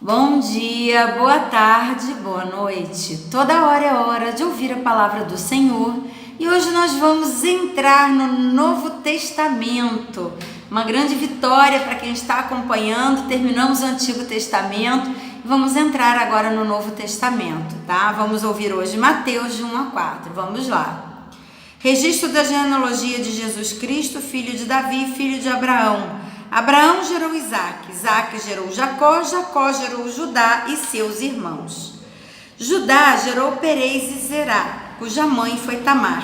Bom dia, boa tarde, boa noite. Toda hora é hora de ouvir a palavra do Senhor e hoje nós vamos entrar no Novo Testamento. Uma grande vitória para quem está acompanhando. Terminamos o Antigo Testamento e vamos entrar agora no Novo Testamento, tá? Vamos ouvir hoje Mateus de 1 a 4. Vamos lá. Registro da genealogia de Jesus Cristo, filho de Davi, filho de Abraão. Abraão gerou Isaque, Isaque gerou Jacó, Jacó gerou Judá e seus irmãos. Judá gerou Perez e Zerá, cuja mãe foi Tamar.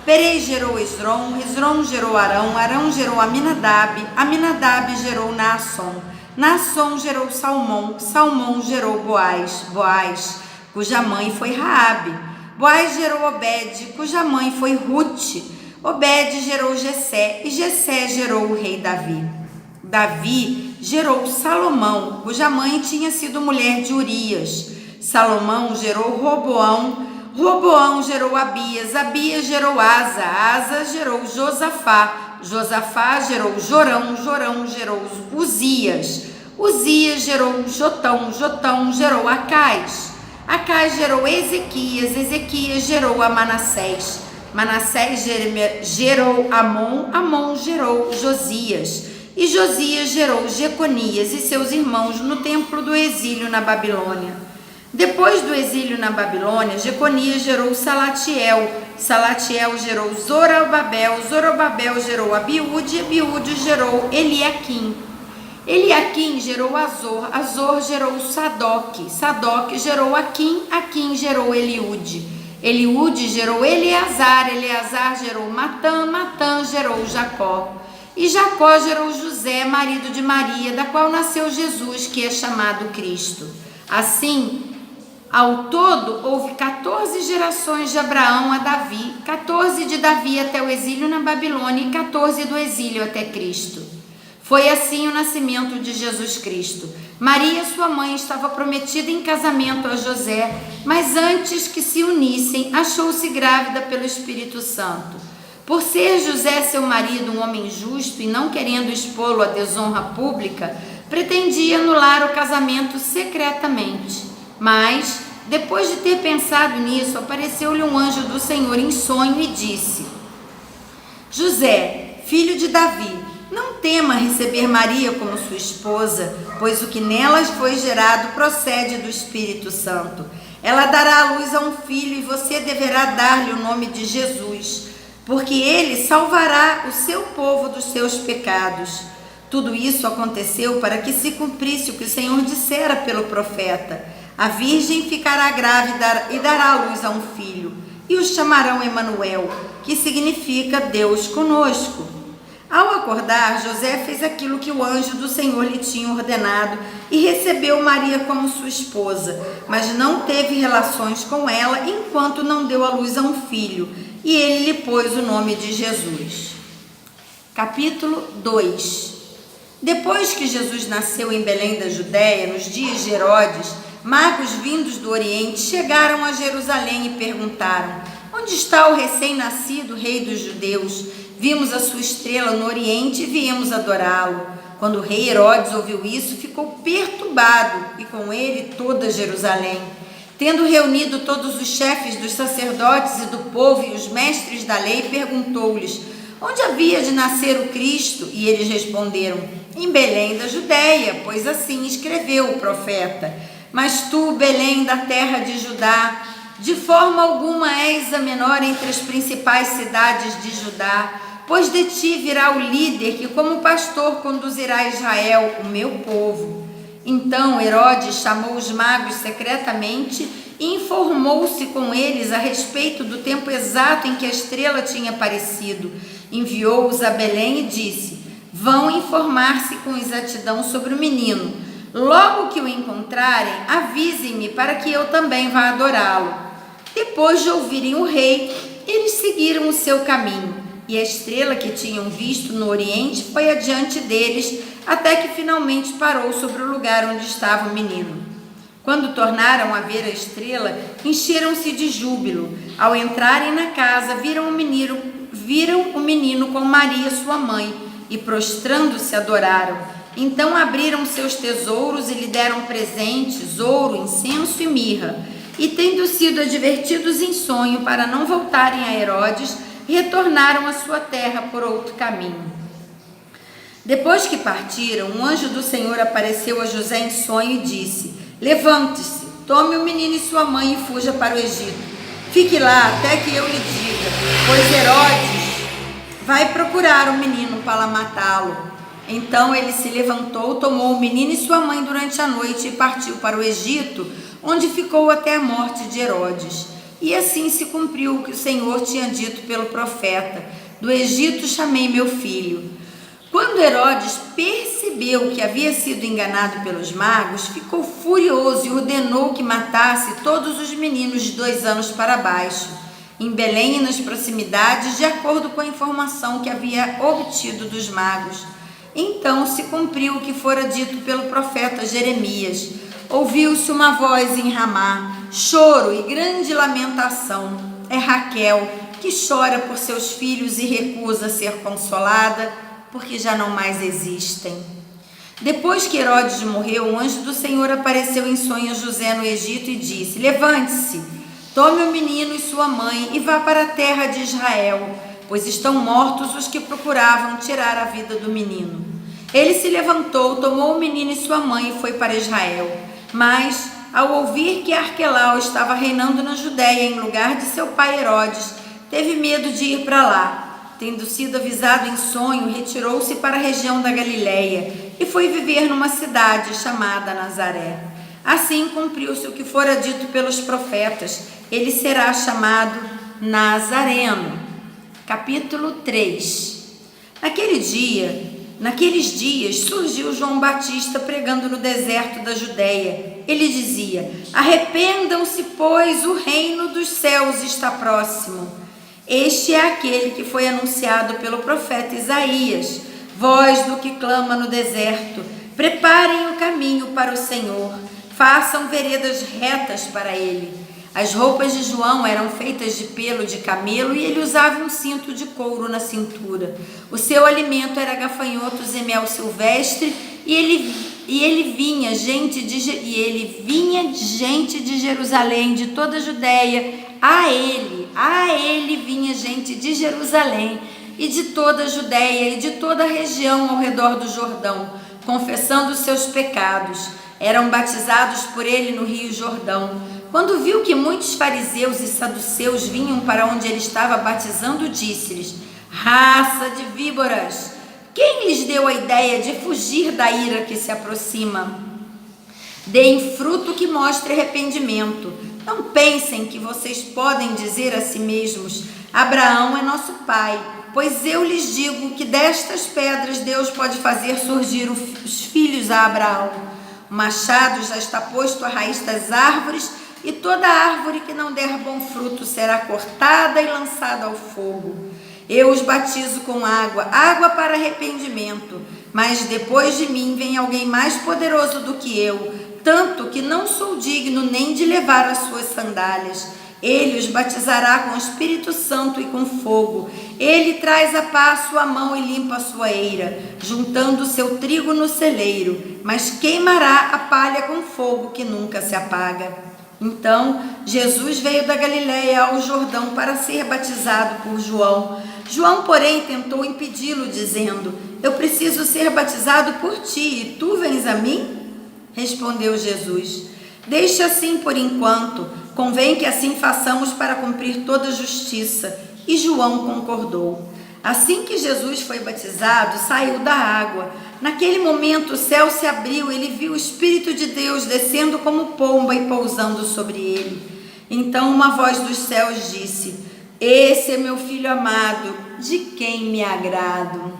Perez gerou Esrom, Esrom gerou Arão, Arão gerou Aminadab, Aminadab gerou Naasson, Naasson gerou Salmão, Salmão gerou Boaz, Boaz, cuja mãe foi Raabe. Boaz gerou Obed, cuja mãe foi Rute. Obed gerou Jessé e Jessé gerou o rei Davi. Davi gerou Salomão, cuja mãe tinha sido mulher de Urias. Salomão gerou Roboão, Roboão gerou Abias, Abias gerou Asa, Asa gerou Josafá, Josafá gerou Jorão, Jorão gerou Uzias, Uzias gerou Jotão, Jotão gerou Acais, Acais gerou Ezequias, Ezequias gerou a Manassés, Manassés gerou Amon, Amon gerou Josias. E Josias gerou Jeconias e seus irmãos no templo do exílio na Babilônia. Depois do exílio na Babilônia, Jeconias gerou Salatiel, Salatiel gerou Zorobabel, Zorobabel gerou Abiúde, Abiúde gerou Eliaquim. Eliaquim gerou Azor, Azor gerou Sadoque, Sadoque gerou Aquim, Aquim gerou Eliúde. Eliúde gerou Eleazar, Eleazar gerou Matã, Matã gerou Jacó. E Jacó gerou José, marido de Maria, da qual nasceu Jesus, que é chamado Cristo. Assim, ao todo, houve 14 gerações de Abraão a Davi, 14 de Davi até o exílio na Babilônia e 14 do exílio até Cristo. Foi assim o nascimento de Jesus Cristo. Maria, sua mãe, estava prometida em casamento a José, mas antes que se unissem, achou-se grávida pelo Espírito Santo. Por ser José, seu marido, um homem justo e não querendo expô-lo à desonra pública, pretendia anular o casamento secretamente. Mas, depois de ter pensado nisso, apareceu-lhe um anjo do Senhor em sonho e disse: José, filho de Davi, não tema receber Maria como sua esposa, pois o que nelas foi gerado procede do Espírito Santo. Ela dará à luz a um filho e você deverá dar-lhe o nome de Jesus, porque ele salvará o seu povo dos seus pecados. Tudo isso aconteceu para que se cumprisse o que o Senhor dissera pelo profeta: a virgem ficará grávida e dará à luz a um filho, e o chamarão Emanuel, que significa Deus conosco. Ao acordar, José fez aquilo que o anjo do Senhor lhe tinha ordenado e recebeu Maria como sua esposa, mas não teve relações com ela enquanto não deu à luz a um filho, e ele lhe pôs o nome de Jesus. Capítulo 2. Depois que Jesus nasceu em Belém da Judéia, nos dias de Herodes, magos vindos do Oriente chegaram a Jerusalém e perguntaram: onde está o recém-nascido rei dos judeus? Vimos a sua estrela no Oriente e viemos adorá-lo. Quando o rei Herodes ouviu isso, ficou perturbado, e com ele toda Jerusalém. Tendo reunido todos os chefes dos sacerdotes e do povo e os mestres da lei, perguntou-lhes: onde havia de nascer o Cristo? E eles responderam: em Belém da Judéia, pois assim escreveu o profeta. Mas tu, Belém da terra de Judá, de forma alguma és a menor entre as principais cidades de Judá, pois de ti virá o líder que como pastor conduzirá Israel, o meu povo. Então Herodes chamou os magos secretamente e informou-se com eles a respeito do tempo exato em que a estrela tinha aparecido. Enviou-os a Belém e disse: vão informar-se com exatidão sobre o menino. Logo que o encontrarem, avisem-me para que eu também vá adorá-lo. Depois de ouvirem o rei, eles seguiram o seu caminho, e a estrela que tinham visto no Oriente foi adiante deles, até que finalmente parou sobre o lugar onde estava o menino. Quando tornaram a ver a estrela, encheram-se de júbilo. Ao entrarem na casa, viram o menino com Maria, sua mãe, e prostrando-se adoraram. Então abriram seus tesouros e lhe deram presentes, ouro, incenso e mirra. E tendo sido advertidos em sonho para não voltarem a Herodes, retornaram à sua terra por outro caminho. Depois que partiram, um anjo do Senhor apareceu a José em sonho e disse: levante-se, tome o menino e sua mãe e fuja para o Egito. Fique lá até que eu lhe diga, pois Herodes vai procurar o menino para matá-lo. Então ele se levantou, tomou o menino e sua mãe durante a noite e partiu para o Egito, onde ficou até a morte de Herodes. E assim se cumpriu o que o Senhor tinha dito pelo profeta: do Egito chamei meu filho. Quando Herodes percebeu que havia sido enganado pelos magos, ficou furioso e ordenou que matasse todos os meninos de 2 anos para baixo, em Belém e nas proximidades, de acordo com a informação que havia obtido dos magos. Então se cumpriu o que fora dito pelo profeta Jeremias. Ouviu-se uma voz em Ramá, choro e grande lamentação. É Raquel, que chora por seus filhos e recusa ser consolada, porque já não mais existem. Depois que Herodes morreu, um anjo do Senhor apareceu em sonho a José no Egito e disse: levante-se, tome o menino e sua mãe e vá para a terra de Israel, pois estão mortos os que procuravam tirar a vida do menino. Ele se levantou, tomou o menino e sua mãe e foi para Israel. Mas, ao ouvir que Arquelau estava reinando na Judéia em lugar de seu pai Herodes, teve medo de ir para lá. Tendo sido avisado em sonho, retirou-se para a região da Galileia e foi viver numa cidade chamada Nazaré. Assim cumpriu-se o que fora dito pelos profetas: ele será chamado Nazareno. Capítulo 3. Naqueles dias surgiu João Batista pregando no deserto da Judéia. Ele dizia: arrependam-se, pois o reino dos céus está próximo. Este é aquele que foi anunciado pelo profeta Isaías, voz do que clama no deserto: preparem o caminho para o Senhor, façam veredas retas para ele. As roupas de João eram feitas de pelo de camelo e ele usava um cinto de couro na cintura. O seu alimento era gafanhotos e mel silvestre, e ele vinha gente de Jerusalém, de toda a Judéia. A ele vinha gente de Jerusalém e de toda a Judéia e de toda a região ao redor do Jordão, confessando seus pecados. Eram batizados por ele no rio Jordão. Quando viu que muitos fariseus e saduceus vinham para onde ele estava batizando, disse-lhes: raça de víboras, quem lhes deu a ideia de fugir da ira que se aproxima? Deem fruto que mostre arrependimento. Não pensem que vocês podem dizer a si mesmos: Abraão é nosso pai, pois eu lhes digo que destas pedras Deus pode fazer surgir os filhos a Abraão. O machado já está posto à raiz das árvores, e toda árvore que não der bom fruto será cortada e lançada ao fogo. Eu os batizo com água para arrependimento, mas depois de mim vem alguém mais poderoso do que eu, tanto que não sou digno nem de levar as suas sandálias. Ele os batizará com o Espírito Santo e com fogo. Ele traz a pá a sua mão e limpa a sua eira, juntando o seu trigo no celeiro, mas queimará a palha com fogo que nunca se apaga. Então Jesus veio da Galileia ao Jordão para ser batizado por João. João, porém, tentou impedi-lo, dizendo: eu preciso ser batizado por ti, e tu vens a mim? Respondeu Jesus: deixe assim por enquanto, convém que assim façamos para cumprir toda a justiça. E João concordou. Assim que Jesus foi batizado, saiu da água. Naquele momento o céu se abriu, ele viu o Espírito de Deus descendo como pomba e pousando sobre ele. Então uma voz dos céus disse: esse é meu filho amado, de quem me agrado.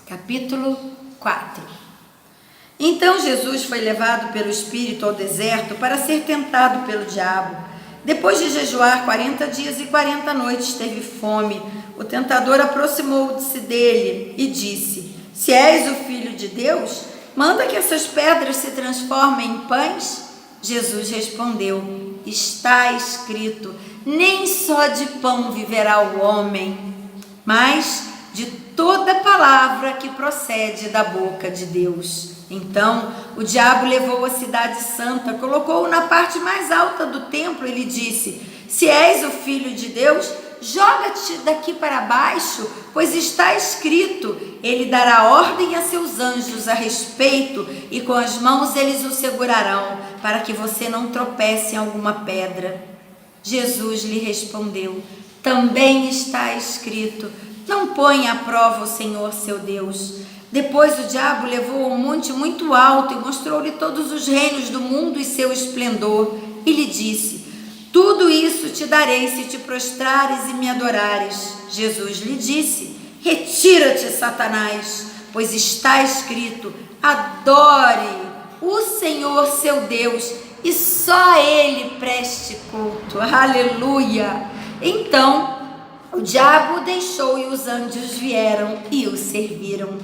Capítulo 4. Então Jesus foi levado pelo Espírito ao deserto para ser tentado pelo diabo. Depois de jejuar 40 dias e 40 noites, teve fome. O tentador aproximou-se dele e disse: se és o Filho de Deus, manda que essas pedras se transformem em pães. Jesus respondeu: está escrito, nem só de pão viverá o homem, mas de toda palavra que procede da boca de Deus. Então o diabo levou a cidade santa, colocou-o na parte mais alta do templo e lhe disse: se és o filho de Deus, joga-te daqui para baixo, pois está escrito: ele dará ordem a seus anjos a respeito, e com as mãos eles o segurarão, para que você não tropece em alguma pedra. Jesus lhe respondeu: também está escrito: não ponha à prova o Senhor seu Deus. Depois o diabo levou a um monte muito alto e mostrou-lhe todos os reinos do mundo e seu esplendor, e lhe disse: tudo isso te darei se te prostrares e me adorares. Jesus lhe disse: retira-te, Satanás, pois está escrito: adore o Senhor seu Deus e só a Ele preste culto. Aleluia! Então o diabo o deixou e os anjos vieram e o serviram.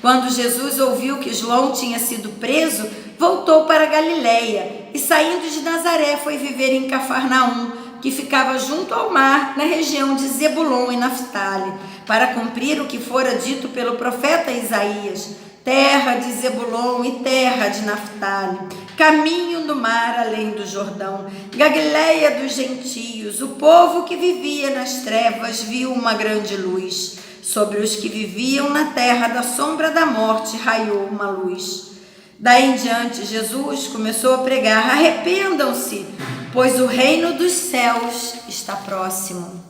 Quando Jesus ouviu que João tinha sido preso, voltou para Galiléia e, saindo de Nazaré, foi viver em Cafarnaum, que ficava junto ao mar, na região de Zebulon e Naftali, para cumprir o que fora dito pelo profeta Isaías: terra de Zebulon e terra de Naftali, caminho do mar além do Jordão, Galiléia dos gentios. O povo que vivia nas trevas viu uma grande luz. Sobre os que viviam na terra da sombra da morte raiou uma luz. Daí em diante, Jesus começou a pregar: arrependam-se, pois o reino dos céus está próximo.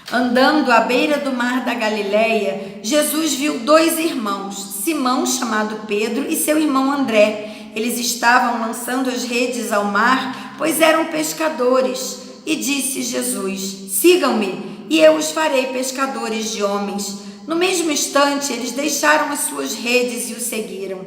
Andando à beira do mar da Galiléia, Jesus viu dois irmãos, Simão, chamado Pedro, e seu irmão André. Eles estavam lançando as redes ao mar, pois eram pescadores. E disse Jesus: sigam-me, e eu os farei pescadores de homens. No mesmo instante, eles deixaram as suas redes e o seguiram.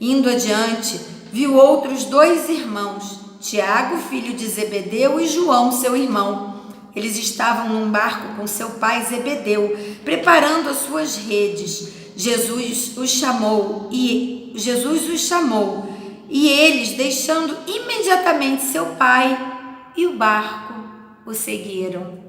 Indo adiante, viu outros dois irmãos, Tiago, filho de Zebedeu, e João, seu irmão. Eles estavam num barco com seu pai Zebedeu, preparando as suas redes. Jesus os chamou, e eles, deixando imediatamente seu pai e o barco, o seguiram.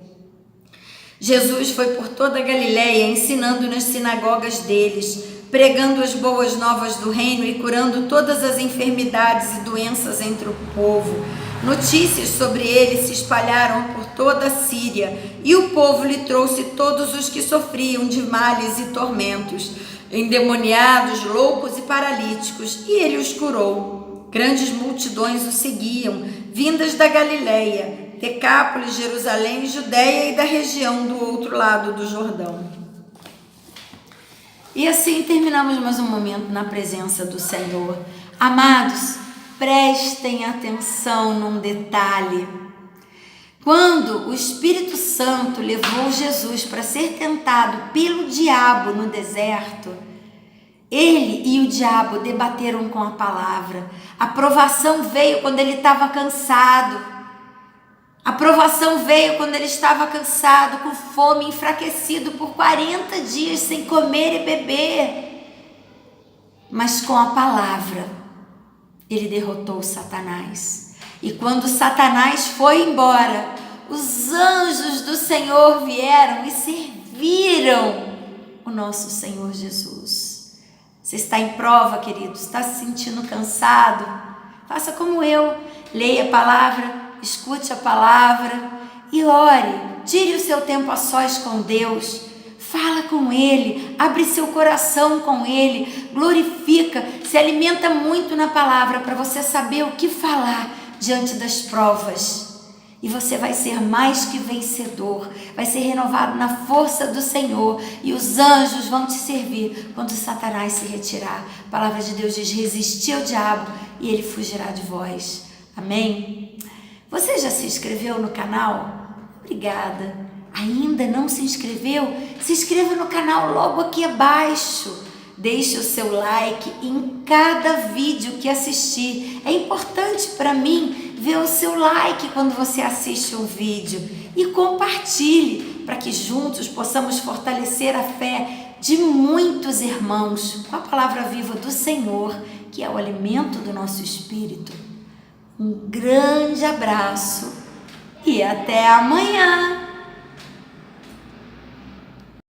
Jesus foi por toda a Galiléia, ensinando nas sinagogas deles, pregando as boas novas do reino e curando todas as enfermidades e doenças entre o povo. Notícias sobre ele se espalharam por toda a Síria, e o povo lhe trouxe todos os que sofriam de males e tormentos, endemoniados, loucos e paralíticos, e ele os curou. Grandes multidões o seguiam, vindas da Galiléia, Decápolis, Jerusalém, Judéia e da região do outro lado do Jordão. E assim terminamos mais um momento na presença do Senhor. Amados, prestem atenção num detalhe. Quando o Espírito Santo levou Jesus para ser tentado pelo diabo no deserto, ele e o diabo debateram com a palavra. A provação veio quando ele estava cansado. A provação veio quando ele estava cansado, com fome, enfraquecido por 40 dias sem comer e beber. Mas com a palavra, ele derrotou Satanás. E quando Satanás foi embora, os anjos do Senhor vieram e serviram o nosso Senhor Jesus. Você está em prova, querido? Está se sentindo cansado? Faça como eu, leia a palavra, escute a palavra e ore. Tire o seu tempo a sós com Deus. Fala com Ele, abre seu coração com Ele, glorifica, se alimenta muito na palavra para você saber o que falar diante das provas. E você vai ser mais que vencedor, vai ser renovado na força do Senhor, e os anjos vão te servir quando Satanás se retirar. A palavra de Deus diz: resistir ao diabo e ele fugirá de vós. Amém? Você já se inscreveu no canal? Obrigada. Ainda não se inscreveu? Se inscreva no canal logo aqui abaixo. Deixe o seu like em cada vídeo que assistir. É importante para mim ver o seu like quando você assiste um vídeo. E compartilhe para que juntos possamos fortalecer a fé de muitos irmãos com a palavra viva do Senhor, que é o alimento do nosso espírito. Um grande abraço e até amanhã!